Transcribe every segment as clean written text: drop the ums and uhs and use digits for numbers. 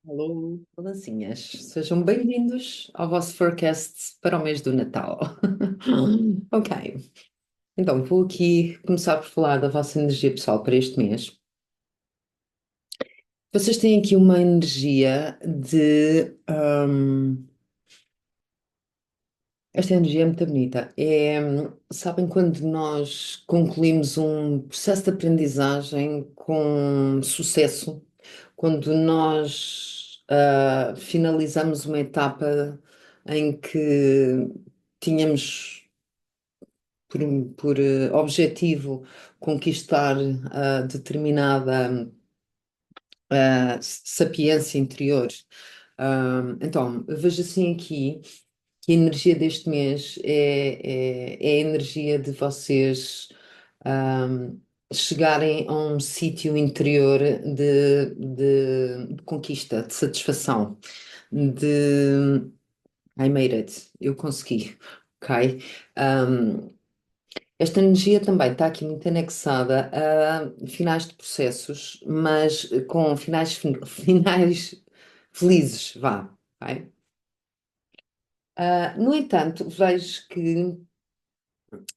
Alô, balancinhas, sejam bem-vindos ao vosso forecast para o mês do Natal. Ok, então vou aqui começar por falar da vossa energia pessoal para este mês. Vocês têm aqui uma energia de. Esta energia é muito bonita. Sabem quando nós concluímos um processo de aprendizagem com sucesso? Quando nós finalizamos uma etapa em que tínhamos por objetivo conquistar determinada sapiência interior. Então, eu vejo assim aqui que a energia deste mês é a energia de vocês ahm, chegarem a um sítio interior de conquista, de satisfação, de I made it, eu consegui, ok? Ahm, Esta energia também está aqui muito anexada a finais de processos, mas com finais felizes, vá. Ok? No entanto, vejo que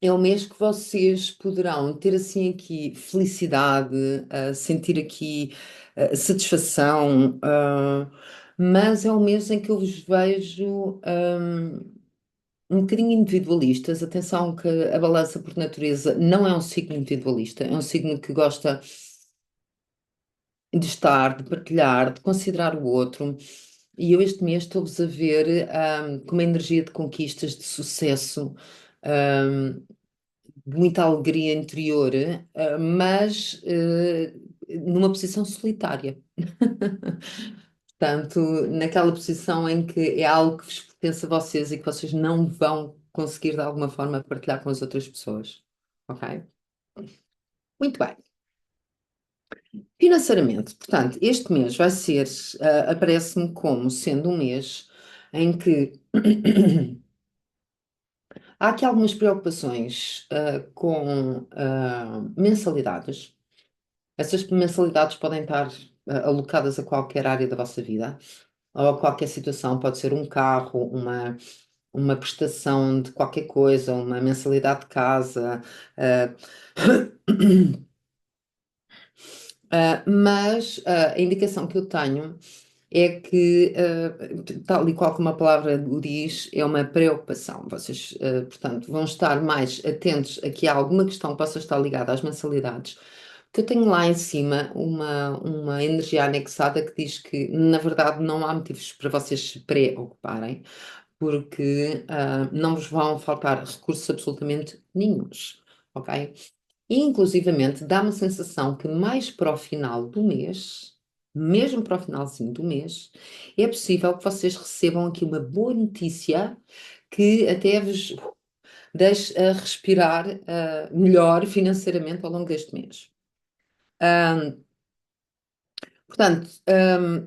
é o mês que vocês poderão ter assim aqui felicidade, sentir aqui satisfação, mas é um mês em que eu vos vejo um bocadinho individualistas. Atenção que a balança por natureza não é um signo individualista, é um signo que gosta de estar, de partilhar, de considerar o outro. E eu este mês estou-vos a ver com uma energia de conquistas, de sucesso. hum, de muita alegria interior, mas numa posição solitária. Portanto, naquela posição em que é algo que vos pertence a vocês e que vocês não vão conseguir de alguma forma partilhar com as outras pessoas. Ok? Muito bem. Financeiramente, portanto, este mês vai ser, aparece-me como sendo um mês em que há aqui algumas preocupações com mensalidades. Essas mensalidades podem estar alocadas a qualquer área da vossa vida ou a qualquer situação. Pode ser um carro, uma prestação de qualquer coisa, uma mensalidade de casa. eh, mas a indicação que eu tenho é que, tal e qual como a palavra o diz, é uma preocupação. Vocês, portanto, vão estar mais atentos a que há alguma questão que possa estar ligada às mensalidades. Que eu tenho lá em cima uma energia anexada que diz que, na verdade, não há motivos para vocês se preocuparem, porque não vos vão faltar recursos absolutamente nenhuns, ok? E, inclusivamente, dá-me a sensação que mais para o final do mês, mesmo para o finalzinho do mês, é possível que vocês recebam aqui uma boa notícia que até vos deixe a respirar melhor financeiramente ao longo deste mês. Portanto,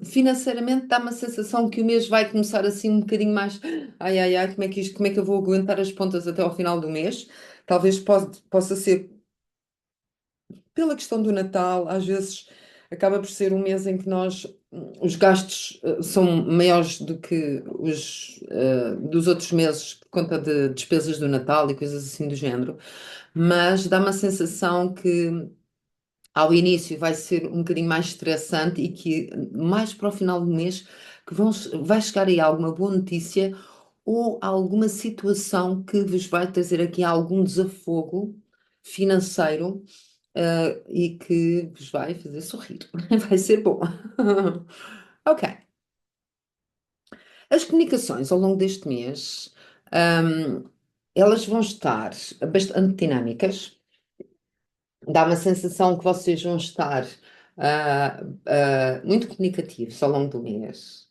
financeiramente dá-me a sensação que o mês vai começar assim um bocadinho mais. Ai, ai, ai, como é que eu vou aguentar as pontas até ao final do mês? Talvez possa ser pela questão do Natal, às vezes acaba por ser um mês em que os gastos, são maiores do que os, dos outros meses por conta de despesas do Natal e coisas assim do género. Mas dá-me a sensação que ao início vai ser um bocadinho mais estressante e que mais para o final do mês que vai chegar aí alguma boa notícia ou alguma situação que vos vai trazer aqui algum desafogo financeiro, e que vos vai fazer sorrir. Vai ser bom. Ok. As comunicações ao longo deste mês, ahm, elas vão estar bastante dinâmicas. Dá uma sensação que vocês vão estar muito comunicativos ao longo do mês.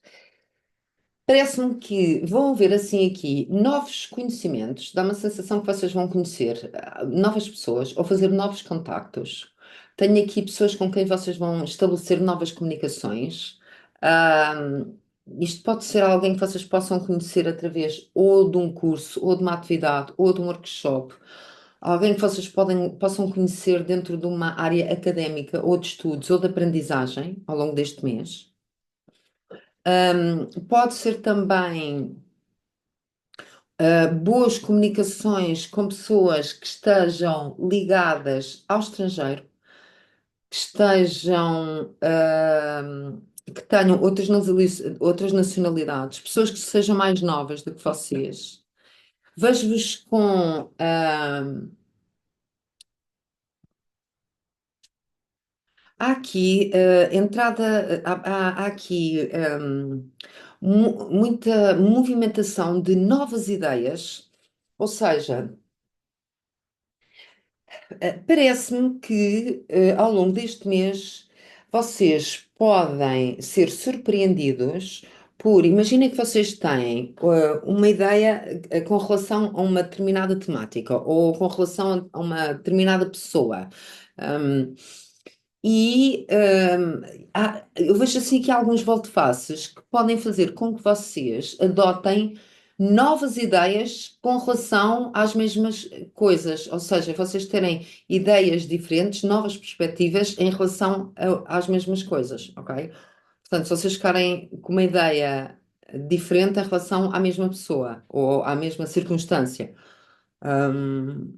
Parece-me que vão haver assim aqui novos conhecimentos, dá uma sensação que vocês vão conhecer novas pessoas ou fazer novos contactos. Tenho aqui pessoas com quem vocês vão estabelecer novas comunicações. Ahm, Isto pode ser alguém que vocês possam conhecer através ou de um curso, ou de uma atividade, ou de um workshop. Alguém que vocês possam conhecer dentro de uma área académica ou de estudos ou de aprendizagem ao longo deste mês. Pode ser também boas comunicações com pessoas que estejam ligadas ao estrangeiro, que estejam, que tenham outras nacionalidades, pessoas que sejam mais novas do que vocês. Vejo-vos com, há aqui entrada, há aqui muita movimentação de novas ideias, ou seja, parece-me que ao longo deste mês vocês podem ser surpreendidos por, imaginem que vocês têm uma ideia com relação a uma determinada temática ou com relação a uma determinada pessoa. Um, eu vejo assim que há alguns volte-faces que podem fazer com que vocês adotem novas ideias com relação às mesmas coisas, ou seja, vocês terem ideias diferentes, novas perspectivas em relação às mesmas coisas, ok? Portanto, se vocês ficarem com uma ideia diferente em relação à mesma pessoa ou à mesma circunstância, hum,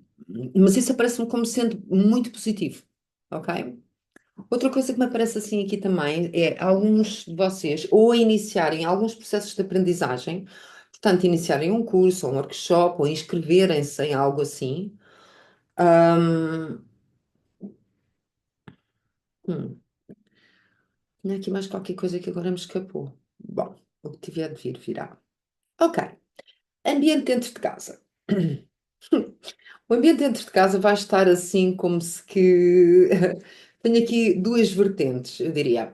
mas isso aparece-me como sendo muito positivo, ok? Outra coisa que me aparece assim aqui também é alguns de vocês ou iniciarem alguns processos de aprendizagem, portanto, iniciarem um curso ou um workshop ou inscreverem-se em algo assim. Ahm, hum, tinha aqui mais qualquer coisa que agora me escapou. Bom, o que tiver de vir, virá. Ok, ambiente dentro de casa. O ambiente dentro de casa vai estar assim como se que... Tenho aqui duas vertentes, eu diria.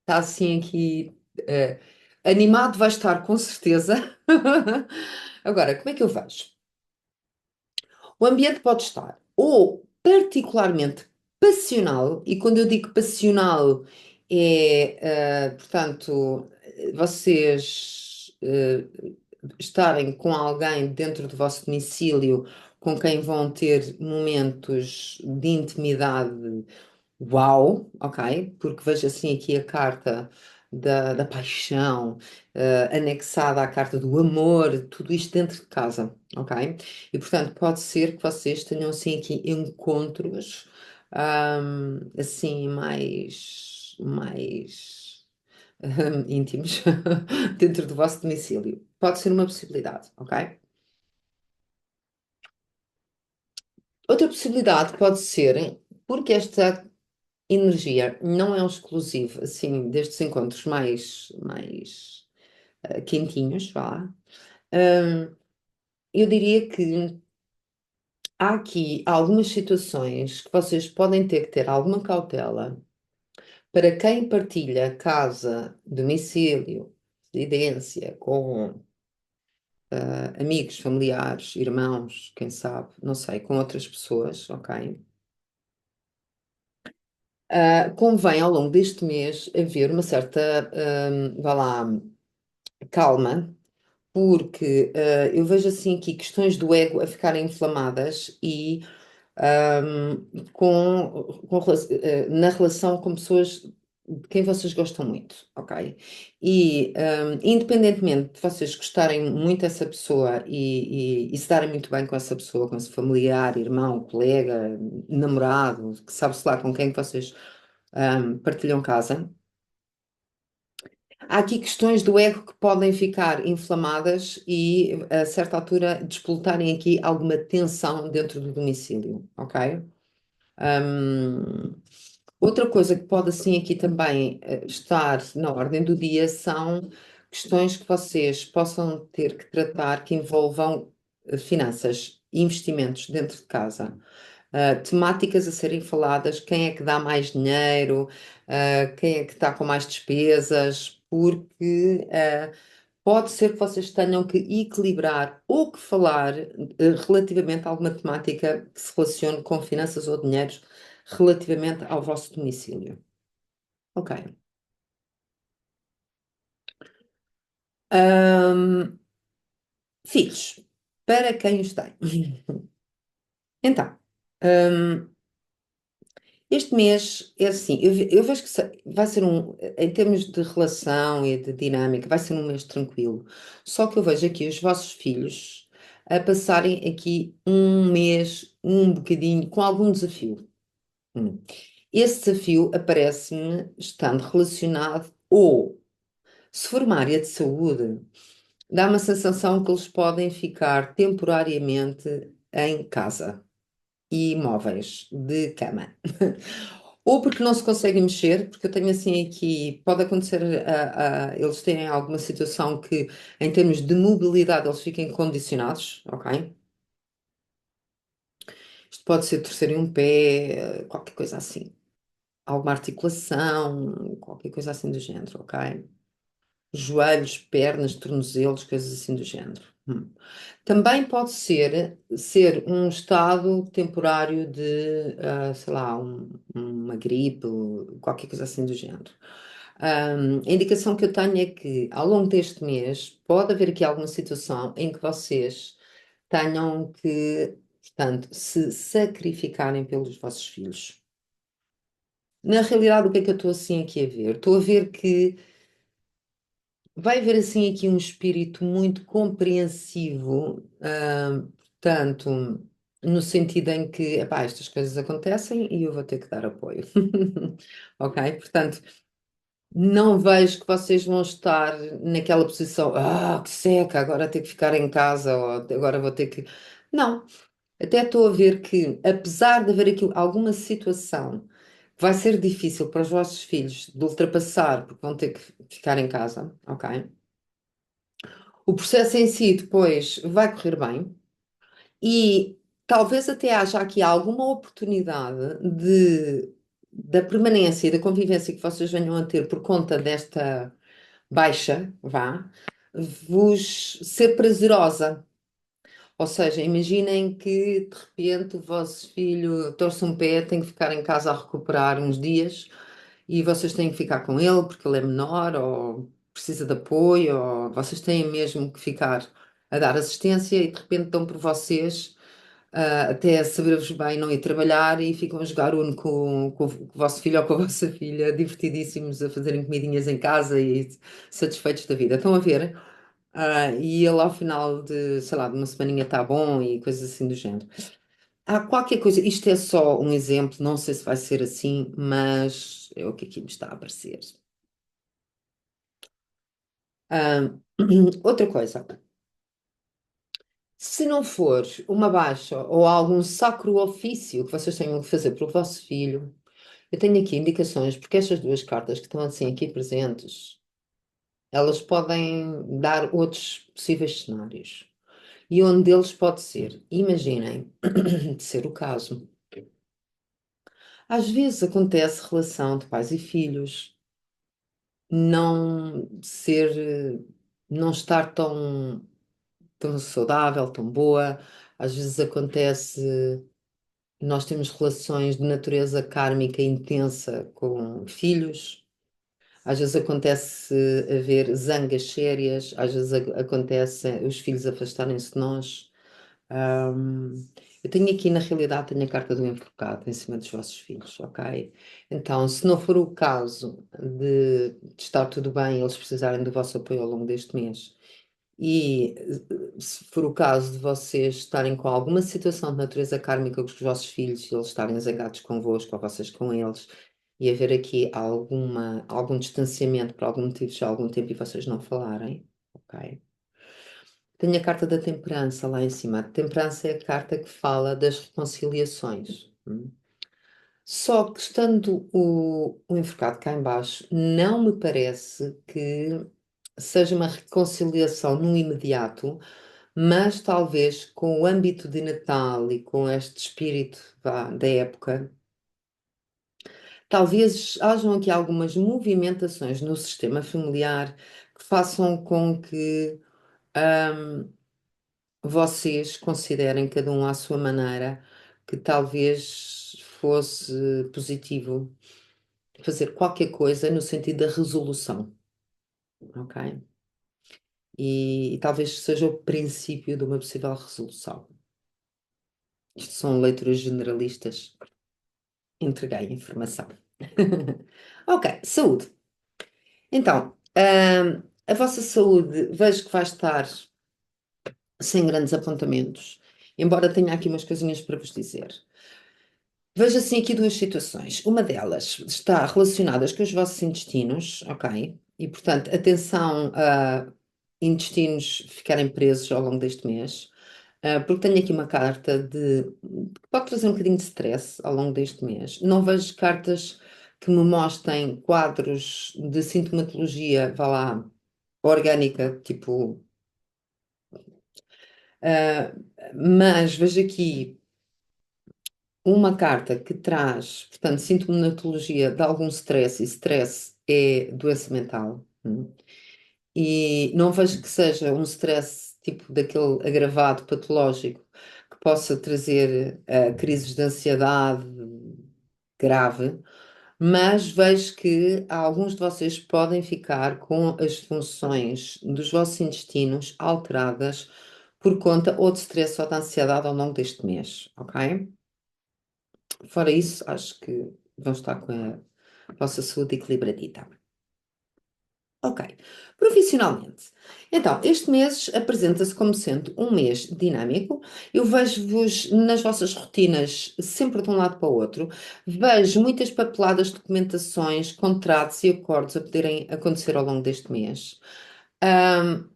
Está assim aqui. Animado vai estar com certeza. Agora, como é que eu vejo? O ambiente pode estar ou particularmente passional, e quando eu digo passional, portanto, vocês estarem com alguém dentro do vosso domicílio com quem vão ter momentos de intimidade. Uau, ok, porque vejo assim aqui a carta da paixão, anexada à carta do amor, tudo isto dentro de casa, ok? E portanto pode ser que vocês tenham assim aqui encontros assim mais íntimos dentro do vosso domicílio. Pode ser uma possibilidade, ok? Outra possibilidade pode ser, porque esta energia não é um exclusivo, assim, destes encontros mais quentinhos, vá lá. Hum, eu diria que há aqui algumas situações que vocês podem ter que ter alguma cautela para quem partilha casa, domicílio, residência com amigos, familiares, irmãos, quem sabe, não sei, com outras pessoas, ok? Convém ao longo deste mês haver uma certa, vá lá, calma, porque eu vejo assim aqui questões do ego a ficarem inflamadas e na relação com pessoas de quem vocês gostam muito, ok? E independentemente de vocês gostarem muito dessa pessoa e se darem muito bem com essa pessoa, com esse familiar, irmão, colega, namorado, que sabe-se lá com quem que vocês partilham casa. Há aqui questões do ego que podem ficar inflamadas e, a certa altura, despoltarem aqui alguma tensão dentro do domicílio, ok? Hum, outra coisa que pode, assim, aqui também estar na ordem do dia são questões que vocês possam ter que tratar que envolvam finanças e investimentos dentro de casa. Temáticas a serem faladas, quem é que dá mais dinheiro, quem é que está com mais despesas, porque pode ser que vocês tenham que equilibrar ou que falar relativamente a alguma temática que se relacione com finanças ou dinheiros relativamente ao vosso domicílio. Ok. Ahm, filhos, para quem os tem. Então, Este mês é assim, eu vejo que vai ser em termos de relação e de dinâmica, vai ser um mês tranquilo. Só que eu vejo aqui os vossos filhos a passarem aqui um mês, um bocadinho, com algum desafio. Hum. Esse desafio aparece-me estando relacionado, ou se for uma área de saúde, dá uma sensação que eles podem ficar temporariamente em casa e imóveis de cama. Ou porque não se conseguem mexer, porque eu tenho assim aqui, pode acontecer, eles têm alguma situação que, em termos de mobilidade, eles fiquem condicionados, ok? Isto pode ser torcerem um pé, qualquer coisa assim. Alguma articulação, qualquer coisa assim do género, ok? Joelhos, pernas, tornozelos, coisas assim do género. Também pode ser um estado temporário de, sei lá, uma gripe, qualquer coisa assim do género. A indicação que eu tenho é que ao longo deste mês pode haver aqui alguma situação em que vocês tenham que, portanto, se sacrificarem pelos vossos filhos. Na realidade, o que é que eu estou assim aqui a ver? Estou a ver que vai haver assim aqui um espírito muito compreensivo, portanto, no sentido em que, epá, estas coisas acontecem e eu vou ter que dar apoio. Ok? Portanto, não vejo que vocês vão estar naquela posição, que seca, agora ter que ficar em casa, ou agora vou ter que. Não, até estou a ver que, apesar de haver aqui alguma situação que vai ser difícil para os vossos filhos de ultrapassar, porque vão ter que ficar em casa, ok? O processo em si depois vai correr bem e talvez até haja aqui alguma oportunidade da permanência e da convivência que vocês venham a ter por conta desta baixa, vá, vos ser prazerosa. Ou seja, imaginem que de repente o vosso filho torce um pé, tem que ficar em casa a recuperar uns dias e vocês têm que ficar com ele porque ele é menor ou precisa de apoio, ou vocês têm mesmo que ficar a dar assistência e de repente dão por vocês, até a saber-vos bem não ir trabalhar e ficam a jogar Uno com o vosso filho ou com a vossa filha, divertidíssimos a fazerem comidinhas em casa e satisfeitos da vida. Estão a ver? E ele ao final de, sei lá, de uma semaninha está bom e coisas assim do género. Há qualquer coisa, isto é só um exemplo, não sei se vai ser assim, mas é o que aqui me está a aparecer. Ah, outra coisa, se não for uma baixa ou algum sacro ofício que vocês tenham que fazer pelo vosso filho, eu tenho aqui indicações, porque estas duas cartas que estão assim aqui presentes, elas podem dar outros possíveis cenários. E um deles pode ser, imaginem, de ser o caso. Às vezes acontece relação de pais e filhos não ser, não estar tão saudável, tão boa. Às vezes acontece, nós temos relações de natureza kármica intensa com filhos. Às vezes acontece haver zangas sérias, às vezes acontece os filhos afastarem-se de nós. Ahm, eu tenho aqui, na realidade, tenho a carta do enforcado em cima dos vossos filhos, ok? Então, se não for o caso de estar tudo bem, eles precisarem do vosso apoio ao longo deste mês, e se for o caso de vocês estarem com alguma situação de natureza kármica com os vossos filhos, e eles estarem zangados convosco ou vocês com eles, e haver aqui algum distanciamento por algum motivo já há algum tempo e vocês não falarem, ok? Tenho a carta da temperança lá em cima. A temperança é a carta que fala das reconciliações. Só que estando o enforcado cá em baixo, não me parece que seja uma reconciliação no imediato, mas talvez com o âmbito de Natal e com este espírito, vá, da época, talvez hajam aqui algumas movimentações no sistema familiar que façam com que vocês considerem, cada um à sua maneira, que talvez fosse positivo fazer qualquer coisa no sentido da resolução, ok? E talvez seja o princípio de uma possível resolução. Isto são leituras generalistas. Entreguei a informação. Ok, saúde. Então, a vossa saúde, vejo que vai estar sem grandes apontamentos, embora tenha aqui umas coisinhas para vos dizer. Vejo assim aqui duas situações. Uma delas está relacionada com os vossos intestinos, ok? E, portanto, atenção a intestinos ficarem presos ao longo deste mês, porque tenho aqui uma carta que pode trazer um bocadinho de stress ao longo deste mês. Não vejo cartas que me mostrem quadros de sintomatologia, vá lá, orgânica, tipo, ah, mas vejo aqui uma carta que traz, portanto, sintomatologia de algum stress, e stress é doença mental. E não vejo que seja um stress tipo daquele agravado, patológico, que possa trazer crises de ansiedade grave, mas vejo que alguns de vocês podem ficar com as funções dos vossos intestinos alteradas por conta ou de stress ou de ansiedade ao longo deste mês, ok? Fora isso, acho que vão estar com a vossa saúde equilibradita. Ok. Profissionalmente. Então, este mês apresenta-se como sendo um mês dinâmico. Eu vejo-vos nas vossas rotinas sempre de um lado para o outro. Vejo muitas papeladas, documentações, contratos e acordos a poderem acontecer ao longo deste mês. Ahm,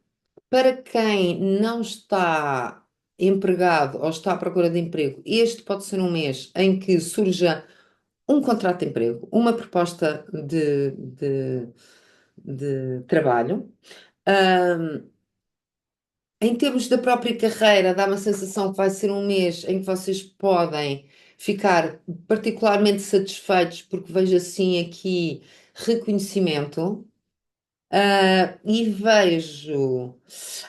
para quem não está empregado ou está à procura de emprego, este pode ser um mês em que surja um contrato de emprego, uma proposta de trabalho. Ahm, em termos da própria carreira, dá uma sensação que vai ser um mês em que vocês podem ficar particularmente satisfeitos, porque vejo assim aqui reconhecimento. E vejo.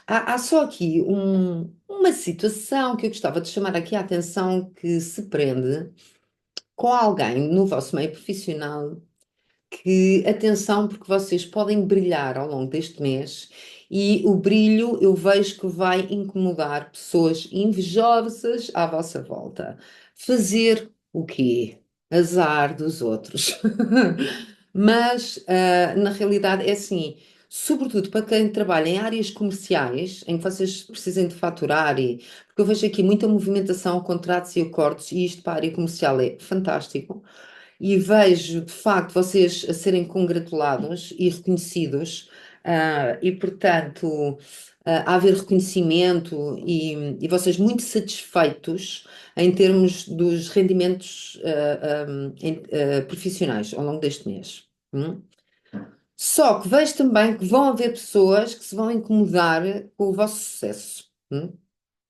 Há só aqui uma situação que eu gostava de chamar aqui a atenção que se prende com alguém no vosso meio profissional que, atenção, porque vocês podem brilhar ao longo deste mês e o brilho eu vejo que vai incomodar pessoas invejosas à vossa volta. Fazer o quê? Azar dos outros. Mas, na realidade, é assim. Sobretudo para quem trabalha em áreas comerciais, em que vocês precisem de faturar, porque eu vejo aqui muita movimentação, contratos e acordos, e isto para a área comercial é fantástico e vejo de facto vocês a serem congratulados e reconhecidos, e portanto, a haver reconhecimento e vocês muito satisfeitos em termos dos rendimentos profissionais ao longo deste mês. Hum? Só que vejo também que vão haver pessoas que se vão incomodar com o vosso sucesso.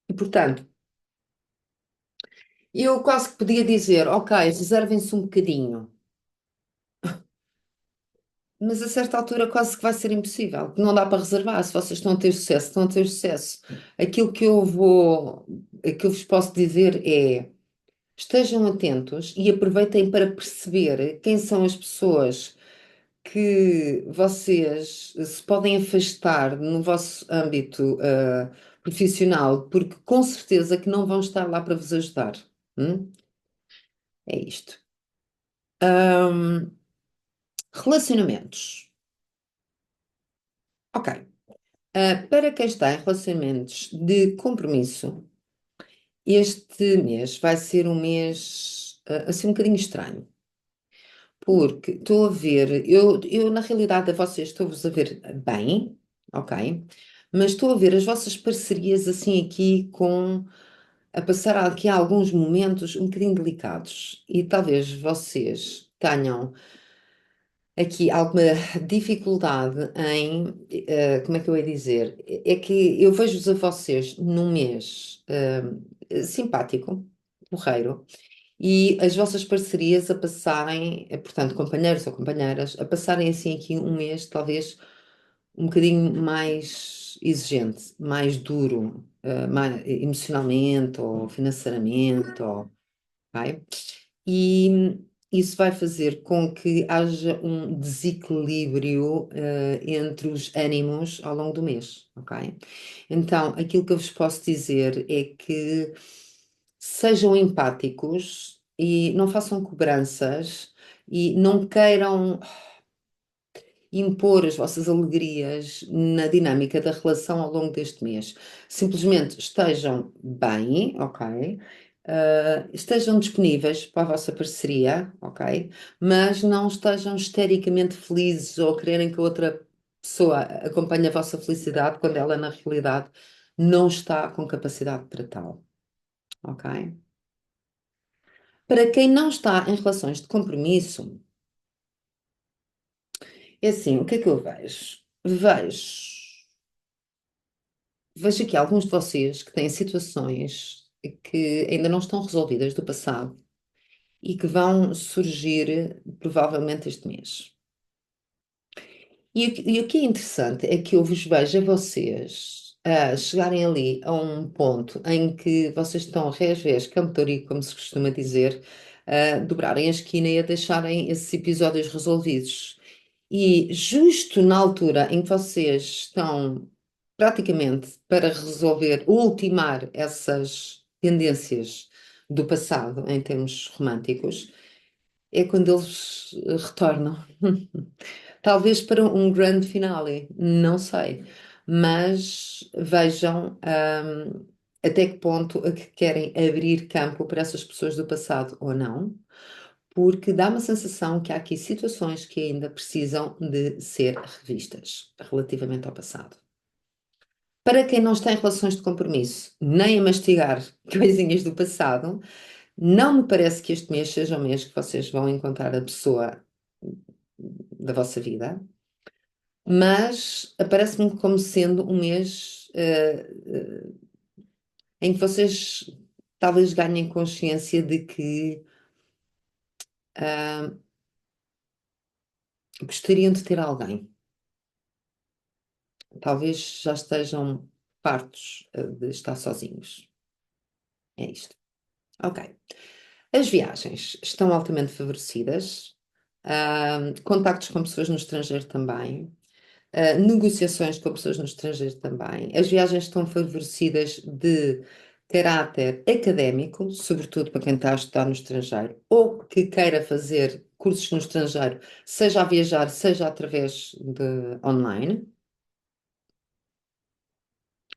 E portanto, eu quase que podia dizer, ok, reservem-se um bocadinho. Mas a certa altura quase que vai ser impossível, que não dá para reservar. Se vocês estão a ter sucesso, estão a ter sucesso. Aquilo que eu vos posso dizer é: estejam atentos e aproveitem para perceber quem são as pessoas que vocês se podem afastar no vosso âmbito, profissional, porque com certeza que não vão estar lá para vos ajudar. Hum? É isto. Ahm, relacionamentos. Ok. Para quem está em relacionamentos de compromisso, este mês vai ser um mês assim um bocadinho estranho, porque estou a ver, eu na realidade a vocês estou-vos a ver bem, ok? Mas estou a ver as vossas parcerias assim aqui a passar aqui alguns momentos um bocadinho delicados e talvez vocês tenham aqui alguma dificuldade em, como é que eu ia dizer? É que eu vejo-vos a vocês num mês simpático, porreiro, e as vossas parcerias a passarem, portanto, companheiros ou companheiras, a passarem assim aqui um mês, talvez um bocadinho mais exigente, mais duro, mais, emocionalmente ou financeiramente, ou, ok? E isso vai fazer com que haja um desequilíbrio, entre os ânimos ao longo do mês, ok? Então, aquilo que eu vos posso dizer é que sejam empáticos e não façam cobranças e não queiram impor as vossas alegrias na dinâmica da relação ao longo deste mês. Simplesmente estejam bem, ok? Estejam disponíveis para a vossa parceria, ok? Mas não estejam histericamente felizes ou quererem que a outra pessoa acompanhe a vossa felicidade quando ela, na realidade, não está com capacidade para tal, ok? Para quem não está em relações de compromisso, é assim, o que é que eu vejo? Vejo aqui alguns de vocês que têm situações que ainda não estão resolvidas do passado e que vão surgir provavelmente este mês. E o que é interessante é que eu vos vejo a vocês chegarem ali a um ponto em que vocês estão rés campo de ourique, como se costuma dizer, a dobrarem a esquina e a deixarem esses episódios resolvidos. E justo na altura em que vocês estão praticamente para resolver, ultimar essas tendências do passado em termos românticos, é quando eles retornam. Talvez para um grande finale, não sei. Mas vejam, até que ponto é que querem abrir campo para essas pessoas do passado ou não, porque dá uma sensação que há aqui situações que ainda precisam de ser revistas relativamente ao passado. Para quem não está em relações de compromisso, nem a mastigar coisinhas do passado, não me parece que este mês seja o mês que vocês vão encontrar a pessoa da vossa vida, mas aparece-me como sendo um mês em que vocês talvez ganhem consciência de que ah, gostariam de ter alguém. Talvez já estejam fartos de estar sozinhos. É isto. Ok. As viagens estão altamente favorecidas. Contactos com pessoas no estrangeiro também. Negociações com pessoas no estrangeiro também. As viagens estão favorecidas de caráter académico, sobretudo para quem está a estudar no estrangeiro ou que queira fazer cursos no estrangeiro, seja a viajar, seja através de online.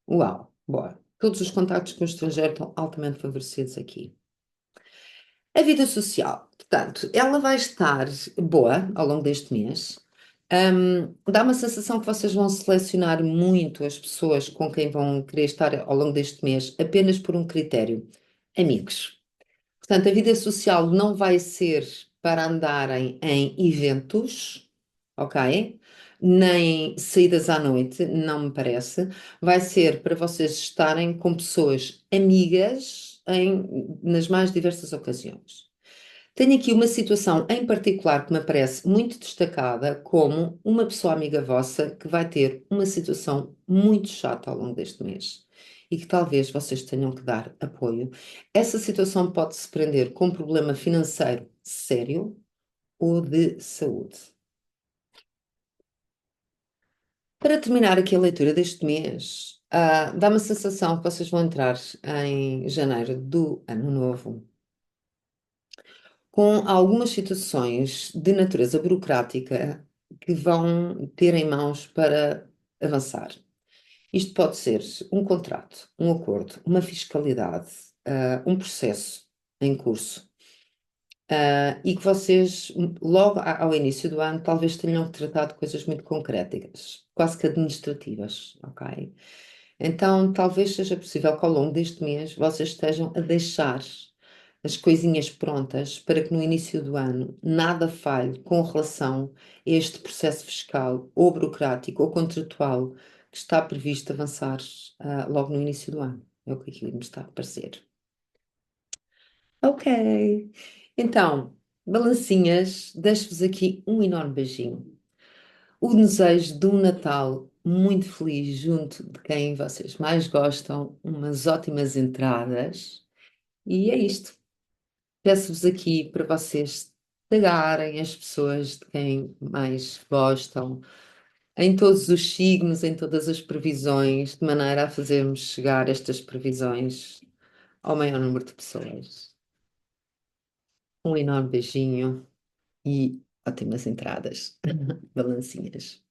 Uau, boa. Todos os contactos com o estrangeiro estão altamente favorecidos aqui. A vida social, portanto, ela vai estar boa ao longo deste mês. Dá uma sensação que vocês vão selecionar muito as pessoas com quem vão querer estar ao longo deste mês, apenas por um critério: amigos. Portanto, a vida social não vai ser para andarem em eventos, ok? Nem saídas à noite, não me parece. Vai ser para vocês estarem com pessoas amigas nas mais diversas ocasiões. Tenho aqui uma situação em particular que me parece muito destacada como uma pessoa amiga vossa que vai ter uma situação muito chata ao longo deste mês e que talvez vocês tenham que dar apoio. Essa situação pode se prender com um problema financeiro sério ou de saúde. Para terminar aqui a leitura deste mês, dá uma sensação que vocês vão entrar em janeiro do ano novo com algumas situações de natureza burocrática que vão ter em mãos para avançar. Isto pode ser um contrato, um acordo, uma fiscalidade, um processo em curso, e que vocês, logo ao início do ano, talvez tenham que tratar de coisas muito concretas, quase que administrativas, ok? Então, talvez seja possível que ao longo deste mês vocês estejam a deixar as coisinhas prontas para que no início do ano nada falhe com relação a este processo fiscal ou burocrático ou contratual que está previsto avançar, logo no início do ano. É o que aqui me está a parecer. Ok. Então, balancinhas, deixo-vos aqui um enorme beijinho. O desejo de um Natal muito feliz junto de quem vocês mais gostam, umas ótimas entradas. E é isto. Peço-vos aqui para vocês tagarem as pessoas de quem mais gostam, em todos os signos, em todas as previsões, de maneira a fazermos chegar estas previsões ao maior número de pessoas. Um enorme beijinho e ótimas entradas, balancinhas.